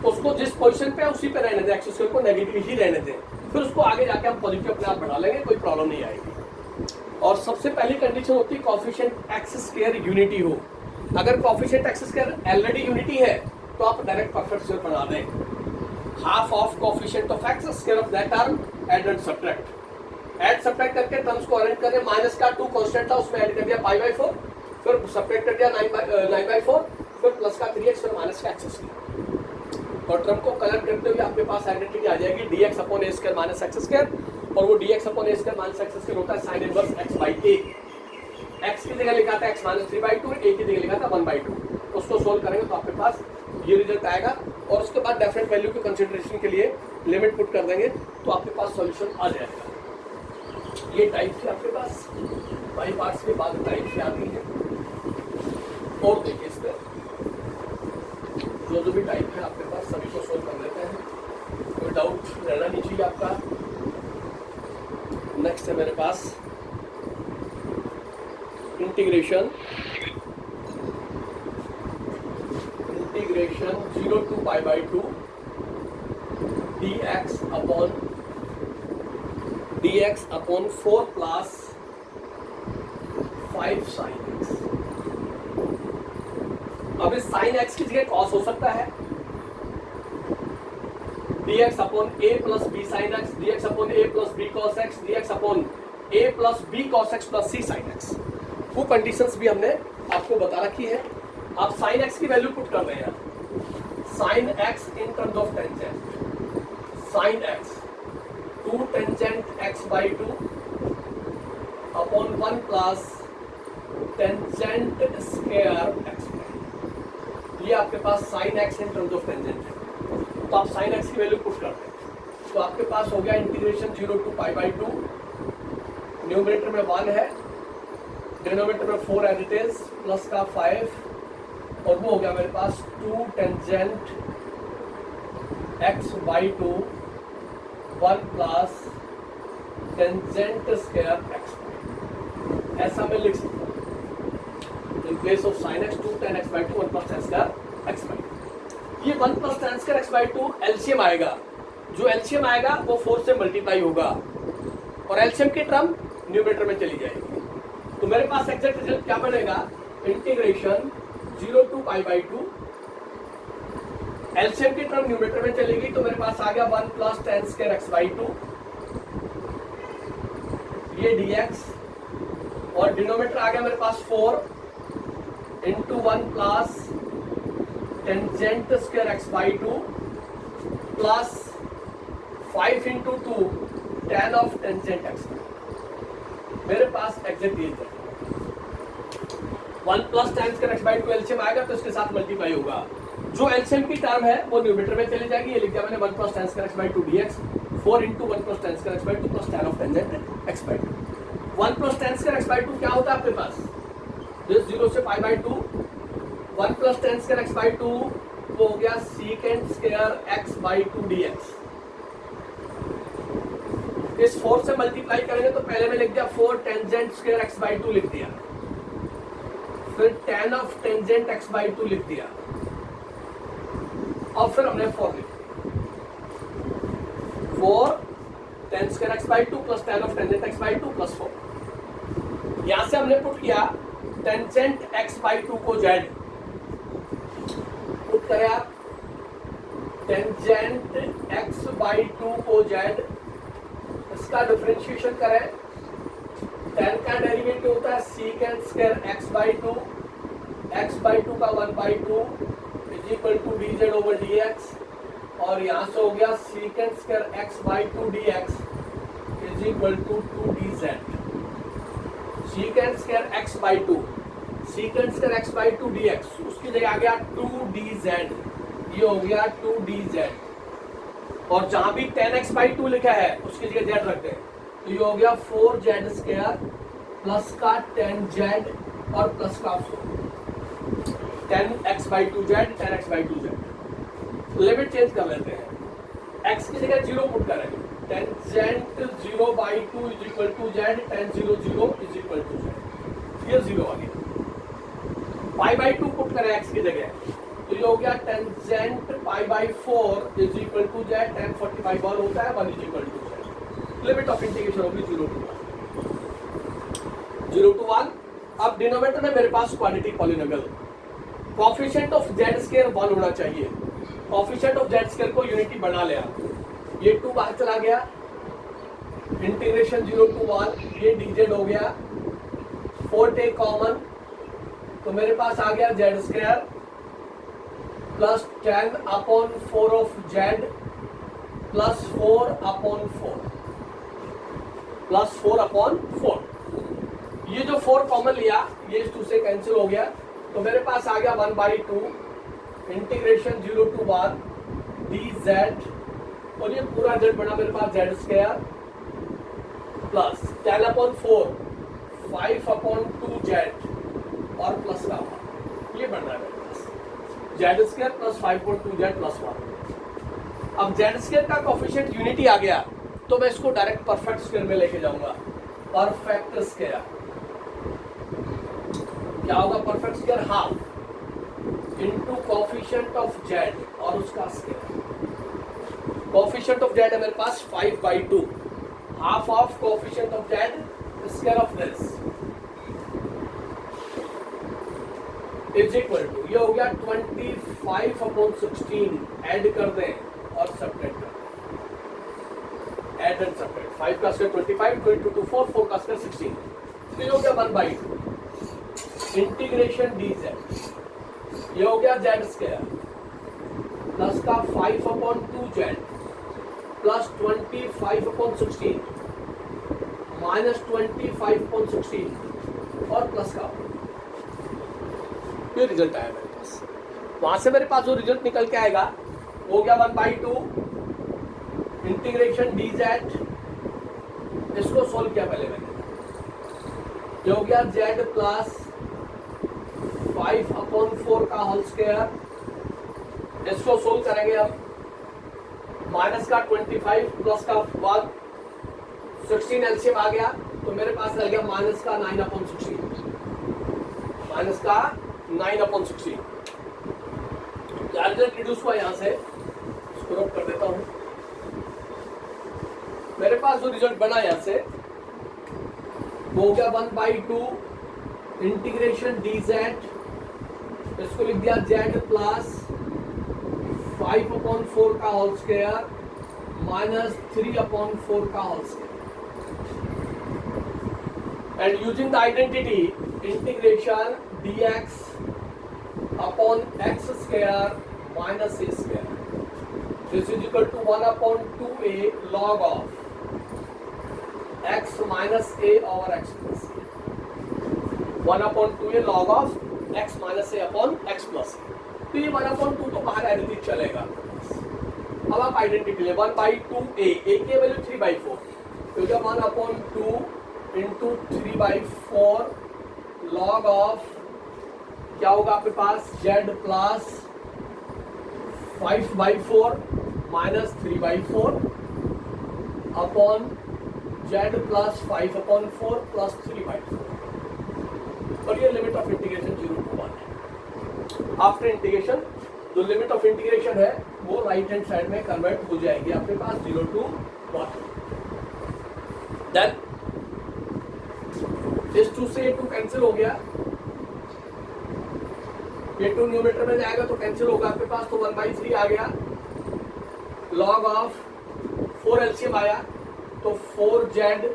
उसको जिस पोजीशन पे है उसी पे रहने दें, एक्स स्क्वायर को नेगेटिव ही रहने दें, फिर उसको आगे जाके हम पॉजिटिव अपने आप बढ़ा लेंगे, कोई प्रॉब्लम नहीं आएगी। और सबसे पहली कंडीशन होती है कोएफिशिएंट एक्स स्क्वायर यूनिटी हो। अगर coefficient x square already unity है तो आप डायरेक्ट परफेक्ट स्क्वायर बना दें। Half of coefficient of x square of that term add and subtract, add subtract करके टर्म्स को अरेंज करें। माइनस का 2 कांस्टेंट था उसमें ऐड कर दिया π/4, फिर सब्ट्रैक्ट कर दिया 9/4, फिर प्लस का 3x, फिर माइनस का x स्क्वायर, और टर्म को कलर करते हुए आपके पास आइडेंटिटी आ जाएगी dx upon a square minus x square, और वो dx upon a square minus x square होता है साइन इनवर्स x/a। x की जगह लिखा था x माइनस 3/2, a की जगह लिखा था 1/2। उसको सोल्व करेंगे तो आपके पास ये रिजल्ट आएगा, और उसके बाद डेफिनेट वैल्यू के कंसिडरेशन के लिए लिमिट पुट कर देंगे तो आपके पास सॉल्यूशन आ जाएगा। ये टाइप से आपके पास बाई पार्ट्स के बाद टाइप से आती है। और देखिए इस पर जो भी टाइप है आपके पास सभी को सोल्व कर लेते हैं, कोई डाउट रहना नहीं चाहिए आपका। नेक्स्ट है मेरे पास integration integration 0 to pi by 2 dx upon 4 plus 5 sine x. अब इस साइन एक्स की जगह कॉस हो सकता है, dx upon a plus B sine X, dx upon a plus B cos X, dx upon a plus B cos X plus C sine X. वो conditions भी हमने आपको बता रखी है। आप साइन एक्स की वैल्यू पुट कर रहे हैं, sine X in terms of tangent, sine X 2 tangent X by 2 upon 1 plus tangent square X. ये आपके पास sine X in terms of tangent है, तो आप साइन एक्स की वैल्यू पुट करते हैं। तो आपके पास हो गया integration 0 to pi by 2, numerator में 1 है, डिनोमिनेटर में 4 एज इट इज, प्लस का 5, और वो हो गया मेरे पास 2 tangent X by 2 1 plus tangent square x. ऐसा मैं लिख सकता हूँ, इन place of sine X 2 tan x by 2 1 plus tan square x by 2। ये 1 plus tan square x by 2 LCM आएगा, जो एलसीएम आएगा वो 4 से मल्टीप्लाई होगा और एलसीएम की टर्म न्यूमरेटर में चली जाएगी। तो मेरे पास एग्जैक्ट रिजल्ट क्या बनेगा, integration 0 to pi by 2, LCM की टर्म न्यूमरेटर में चलेगी, तो मेरे पास आ गया 1 plus tan square x by 2, ये dx, और डिनोमिनेटर आ गया मेरे पास 4 into 1 plus tangent square x by 2 plus 5 into 2 tan of tangent x. मेरे पास एग्जैक्ट ये है 1 plus tan square x by 2 LCM आएगा तो इसके साथ मल्टीप्लाई होगा, जो एलसीएम की टर्म है वो न्यूमरेटर में चली जाएगी। ये लिख दिया मैंने 1 plus tan square x by 2 dx, 4 into 1 plus tan square x by 2 plus tan of tangent X by 2। 1 plus tan square x by 2 क्या होता है आपके पास, दिस 0 से पाई by 2, 1 plus tan square x by 2 वो हो गया secant square x by 2 dx। इस 4 से मल्टीप्लाई करेंगे तो पहले में लिख दिया 4 टेंजेंट स्क्वायर एक्स बाई 2 लिख दिया, फिर tan of tangent X by 2 लिख दिया, और फिर हमने 4 लिख दिया, 4 tan square x by 2 plus tan of tangent X by 2 plus 4। यहां से हमने पुट किया टेंजेंट एक्स बाई 2 को z, पुट करें आप टेंजेंट एक्स बाई 2 को z, इसका डिफरेंशिएशन करें, tan का डेरिवेटिव होता है secant square x by 2, x by 2 का 1 by 2 is equal to dz over dx, और यहां से हो गया secant square x by 2 dx is equal to 2dz। Secant square x by 2, secant square x by 2 dx, उसकी जगह आ गया 2dz, ये हो गया 2dz, और जहां भी tan x बाई 2 लिखा है उसकी जगह z रख दें, तो ये हो गया 4z स्क्वायर प्लस का tan z और प्लस का 4 tan x by 2z, tan x by 2z। Limit change कर लेते हैं, x की जगह 0 पुट करेंगे, tangent 0 by 2 is equal to z, tan 0 0 is equal to z, ये 0 आ गया। पाई बाई 2 पुट करें x की जगह, तो ये हो गया tangent pi by 4 is equal to z, tan 45 और होता है 1 is equal to z। Limit of integration होगी 0 to 1। अब डिनोमिनेटर में मेरे पास quadratic polynomial, coefficient of z square 1 होना चाहिए, कोएफिशिएंट ऑफ z स्क्वायर को यूनिटी बना लिया, ये 2 बाहर चला गया, इंटीग्रेशन 0 to 1, ये dz हो गया, 4 टेक कॉमन, तो मेरे पास आ गया z square plus 10 upon 4 of z plus 4 upon 4 plus 4 upon 4। ये जो 4 कॉमन लिया ये इस 2 से कैंसिल हो गया, तो मेरे पास आ गया 1 बाई 2 इंटीग्रेशन 0 to 1 dz, और ये पूरा z बना मेरे पास z square plus 10 upon 4 5 upon 2z और प्लस का 1, ये बन रहा है मेरे पास z square plus 5.2z plus 1। अब z स्क्वायर का कोएफिशिएंट यूनिटी आ गया तो मैं इसको डायरेक्ट परफेक्ट स्क्वायर में लेके जाऊंगा, परफेक्ट स्क्वायर क्या होगा, perfect square half, into coefficient of Z और उसका स्केयर। कॉफिशिएंट ऑफ जेड है मेरे पास 5/2, half of coefficient of Z square of this is equal to, ये हो गया 25/16, ऐड कर दें और सब्ट्रैक्ट कर दें, ऐड एंड सब्ट्रैक्ट। 5 का स्क्वायर 25, 22 2 4, 4 का स्क्वायर 16, तो ये हो गया 1/2 इंटीग्रेशन dz, ये हो गया जेड स्क्वायर प्लस का 5/2z प्लस 25/16 माइनस 25/16 और प्लस का, ये रिजल्ट आया मेरे पास। वहां से मेरे पास जो रिजल्ट निकल के आएगा वो हो गया 1/2 इंटीग्रेशन dz, इसको सोल्व किया पहले मैंने, ये हो गया z प्लस 5/4 का होल स्क्वायर, इसको सोल्व करेंगे अब, माइनस का 25 प्लस का 1, 16 एलसीएम आ गया तो मेरे पास रह गया माइनस का 9/16, माइनस का 9/16। रिजल्ट रिड्यूस हुआ यहां से, इसको रब कर देता हूं। मेरे पास जो रिजल्ट बना यहां से वो हो गया 1/2 इंटीग्रेशन dz, इसको लिख दिया z प्लस 5/4 का होल स्क्वायर माइनस 3/4 का whole square, and using the identity integration dx upon x square minus a square, this is equal to 1/2a log of x minus a और x plus a, 1/2a log of x minus a upon x plus a। तो ये 1/2 तो बाहर additive चलेगा। अब आप identity ले 1/2a, a की वैल्यू 3/4, तो जब 1/2 इंटू 3/4 लॉग ऑफ क्या होगा आपके पास z plus 5/4 minus 3/4 upon z plus 5/4 plus 3/4, और ये लिमिट ऑफ इंटीग्रेशन 0 to 1 है। आफ्टर इंटीग्रेशन जो लिमिट ऑफ इंटीग्रेशन है वो राइट हैंड साइड में कन्वर्ट हो जाएगी आपके पास 0 to 1। देन इस 2 से ये 2 कैंसिल हो गया, ये 2 न्यूमरेटर में जाएगा तो कैंसिल होगा आपके पास, तो 1/3 आ गया, लॉग ऑफ 4 एलसीएम आया तो 4z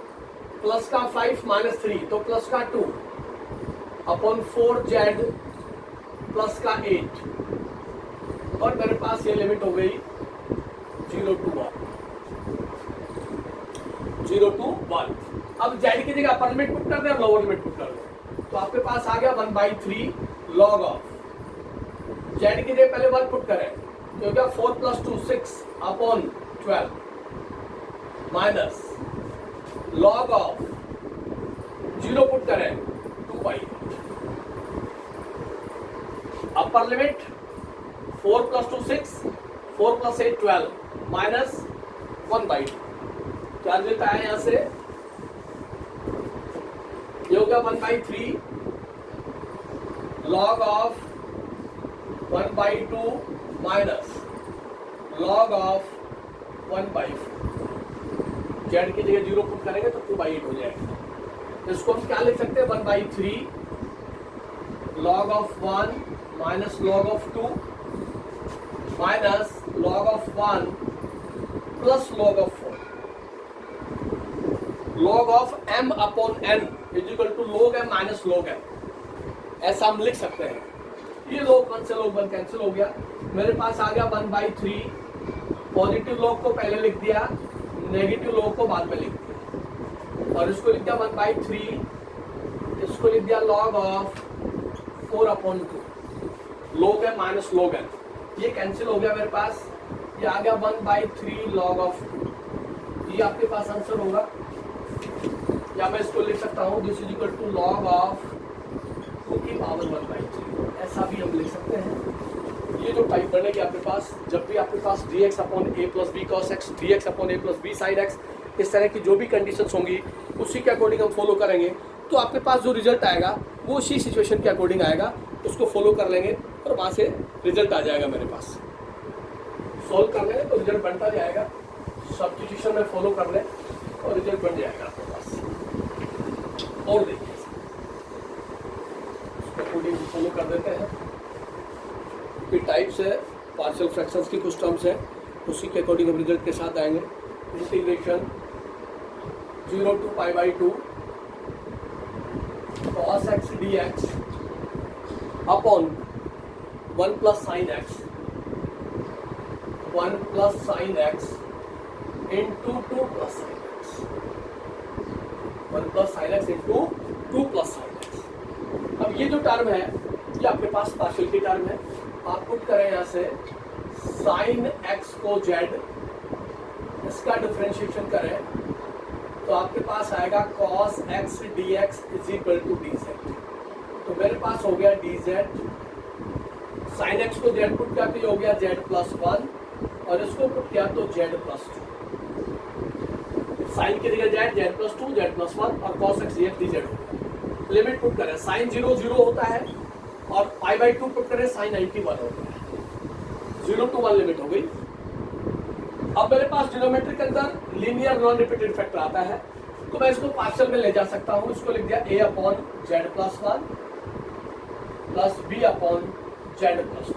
प्लस का 5 माइनस 3 तो प्लस का 2 अपॉन 4z प्लस का 8, और मेरे पास ये लिमिट हो गई 0 to 1, 0 to 1। अब z की जगह अपर लिमिट पुट कर दे और लोअर लिमिट पुट कर दे, तो आपके पास आ गया 1/3 लॉग ऑफ z की जगह पहले 1 पुट करें तो हो गया 4 + 2 6 upon 12 minus log of 0 put करें 2/8, अपर लिमिट 4 + 2 6, 4 + 8 12 माइनस 1/2, क्या रिजल्ट आया यहां से, ये हो गया 1/3 log of 1/2 minus log of 1/4, Z की जगह 0 पुट करेंगे तो 2/8 हो जाएगा। इसको हम क्या लिख सकते हैं 1/3 log of 1 minus log of 2 minus log of 1 plus log of 4, log of m upon n is equal to log m minus log m, ऐसा हम लिख सकते हैं। ये log 1 से log 1 कैंसिल हो गया, मेरे पास आ गया 1/3, पॉजिटिव log को पहले लिख दिया, नेगेटिव log को बाद में लिख दिया, और इसको लिख दिया 1/3, इसको लिख दिया log of 4/2 log m minus log n, ये कैंसिल हो गया मेरे पास, ये आ गया 1/3 log ऑफ 2, ये आपके पास आंसर होगा, या मैं इसको लिख सकता हूँ this is equal to log of 2 की पावर 1/3, ऐसा भी हम लिख सकते हैं। ये जो टाइप बनेगी आपके पास, जब भी आपके पास dx upon a plus B cos X, dx upon a plus B sine X, इस तरह की जो भी कंडीशंस होंगी उसी के अकॉर्डिंग हम फॉलो करेंगे, तो आपके पास जो रिजल्ट आएगा वो उसी सिचुएशन के अकॉर्डिंग आएगा, उसको फॉलो कर लेंगे और वहाँ से रिजल्ट आ जाएगा मेरे पास। सॉल्व कर लें तो रिजल्ट बनता जाएगा, सब्स्टिट्यूशन में फॉलो कर लें और रिजल्ट बन जाएगा आपके पास। और देखिए इसको कोडिंग फॉलो कर देते हैं कि टाइप्स है, पार्शियल फ्रैक्शंस की कुछ टर्म्स है, उसी के अकॉर्डिंग हम रिजल्ट के साथ आएंगे। Integration 0 to π/2 cos x dx upon 1 plus sin x, 1 plus sin x into 2 plus sin x, 1 plus sin x into 2 plus sin x। अब ये जो टर्म है ये आपके पास पार्शियल की टर्म है, आप पुट करें यहाँ से sin x को z, इसका डिफरेंशिएशन करें तो आपके पास आएगा cos x dx is equal to dz। तो मेरे पास हो गया dz, sin x को z पुट किया तो ये हो गया z प्लस 1 और इसको पुट किया तो z प्लस 2। साइन की जगह z प्लस 2, z प्लस 1 और cos x dx dz हो गया। लिमिट पुट करें, साइन 0 0 होता है और π/2 पुट करें साइन 91 हो गया, 0 to 1 लिमिट हो गई। अब मेरे पास डिनोमिनेटर के अंदर लीनियर नॉन रिपीटेड फैक्टर आता है तो मैं इसको पार्शियल में ले जा सकता हूँ। इसको लिख दिया a upon z plus 1 plus b upon z plus 2।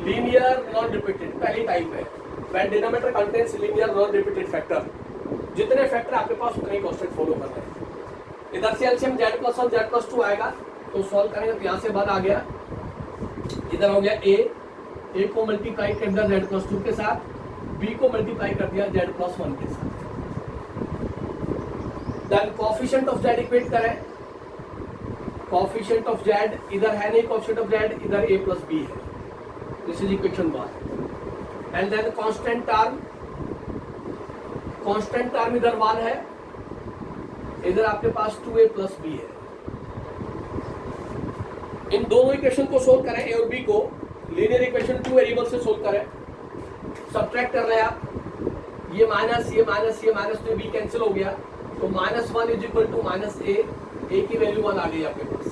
Linear non repeated पहली टाइप है, when denominator contains linear non repeated factor. जितने फैक्टर आपके पास उतने ही कांस्टेंट फॉलो कर रहे हैं। इधर से LCM z plus 1 z plus 2 आएगा तो सॉल्व करेंगे तो यहाँ से 1 आ गया, इधर हो गया a को मल्टीप्लाई कर दिया z प्लस 2 के साथ, b को मल्टीप्लाई कर दिया z प्लस 1 के साथ। Then coefficient of z equate करें, कोएफिशिएंट ऑफ z इधर है नहीं, कोएफिशिएंट ऑफ z इधर a प्लस b है, this is equation 1। And then constant term इधर 1 है, इधर आपके पास 2a प्लस b है। इन दोनों इक्वेशन को सोल्व करें, a और b को लीनियर इक्वेशन 2 वेरिएबल से सोल्व करें, सब्ट्रैक्ट कर रहे हैं आप, ये माइनस ये माइनस ये माइनस तो b कैंसिल हो गया तो -1 इज इक्वल टू -a की वैल्यू 1 आ गई आपके पास।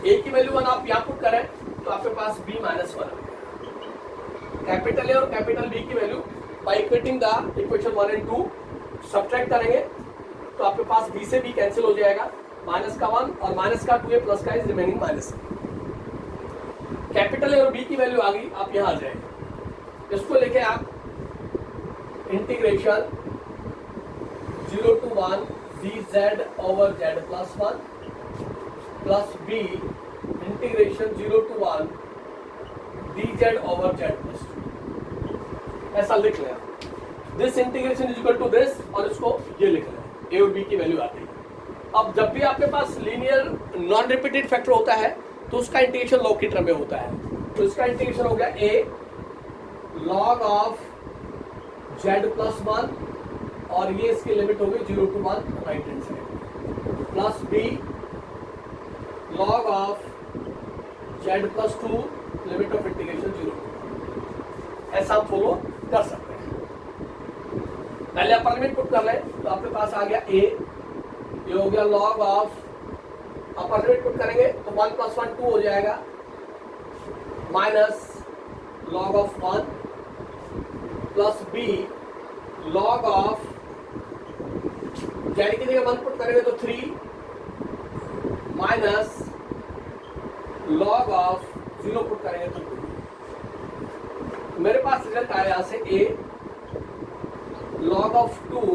a की वैल्यू 1 आप यहाँ पुट करें तो आपके पास b -1 आ गया। कैपिटल a और कैपिटल b की value by equating the equation 1 and 2 subtract करेंगे तो आपके पास b से b कैंसिल हो जाएगा, माइनस का 1 और माइनस का 2a प्लस का is remaining minus. Capital A और b की वैल्यू आ गई, आप यहाँ आ जाएंगे। इसको लेके आप integration 0 to 1 dz over z plus 1 plus b integration 0 to 1 dz over z plus 2 ऐसा लिख लें। This integration is equal to this और इसको ये लिख लें, a और b की वैल्यू आती है। अब जब भी आपके पास लीनियर नॉन रिपीटेड फैक्टर होता है तो उसका इंटीग्रेशन लॉग की टर्म में होता है। तो इसका इंटीग्रेशन हो गया a log of z plus 1 और ये इसकी लिमिट हो गई 0 to 1 right hand side, plus b log of z plus 2 limit of integration 0 to 1। ऐसा हम फॉलो कर सकते हैं। पहले अपर लिमिट पुट कर लें तो आपके पास आ गया a, ये हो गया log of, upper limit put करेंगे तो 1 + 1 2 हो जाएगा, minus log of 1 plus b log of z की जगह 1 पुट करेंगे तो 3 माइनस log ऑफ 0 पुट करेंगे तो 2। मेरे पास रिजल्ट आया यहाँ से a log of 2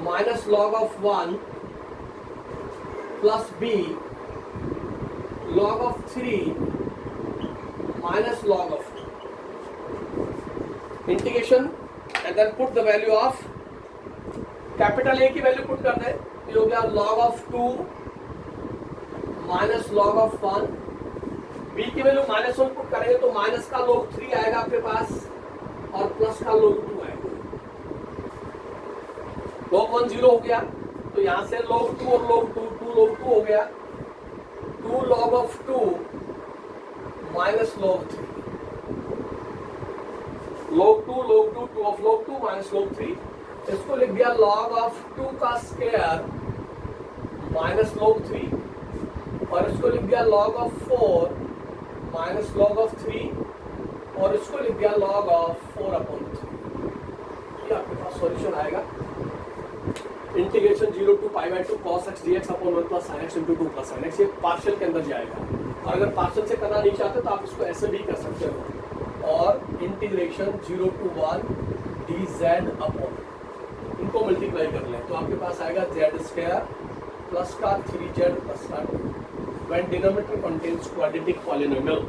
minus log of 1 plus b log of 3 minus log of 2। Integration and then put the value of capital A की वैल्यू पुट कर दें, ये हो गया log of 2 minus log of 1, b की वैल्यू -1 पुट करेंगे तो माइनस का log 3 आएगा आपके पास और प्लस का log 2 आएगा। log 1 0 हो गया तो यहाँ से log 2 और log 2 log 2 हो गया, 2 log of 2 minus log 3, log 2 2 of log 2 minus log 3। इसको लिख दिया log ऑफ 2 का स्क्वायर माइनस log 3 और इसको लिख दिया log of 4 minus log of 3 और इसको लिख दिया log of 4/3। ये आपके पास सॉल्यूशन आएगा। Integration 0 to π/2 cos x dx upon 1 plus sin x into 2 plus sin x, ये पार्शियल के अंदर जाएगा। और अगर पार्शियल से करना नहीं चाहते तो आप इसको ऐसे भी कर सकते हो। और इंटीग्रेशन 0 to 1 dz अपॉन, इनको मल्टीप्लाई कर लें तो आपके पास आएगा z² प्लस का 3z प्लस का 2 when denominator contains quadratic polynomial,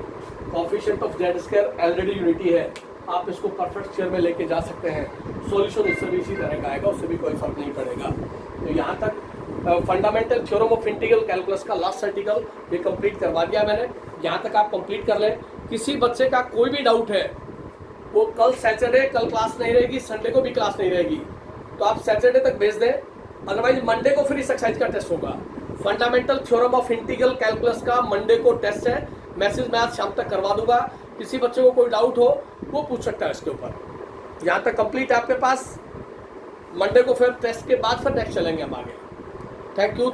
coefficient of z² already unity है, आप इसको परफेक्ट स्क्वायर में लेके जा सकते हैं। सॉल्यूशन इससे भी इसी तरह का आएगा, उससे भी कोई फर्क नहीं पड़ेगा। तो यहाँ तक fundamental theorem of integral calculus का लास्ट आर्टिकल ये कंप्लीट करवा दिया मैंने। यहाँ तक आप कंप्लीट कर लें। किसी बच्चे का कोई भी डाउट है, वो कल सैटरडे, कल क्लास नहीं रहेगी, संडे को भी क्लास नहीं रहेगी, तो आप सैटरडे तक भेज दें, अदरवाइज मंडे को फिर इस एक्सरसाइज का टेस्ट होगा। Fundamental theorem of integral calculus का मंडे को टेस्ट है, मैसेज मैं आज शाम तक करवा दूंगा। किसी बच्चे को कोई डाउट हो वो पूछ सकता है इसके ऊपर। यहाँ तक कंप्लीट है आपके पास। मंडे को फिर टेस्ट के बाद फिर नेक्स्ट चलेंगे हम आगे। Thank you.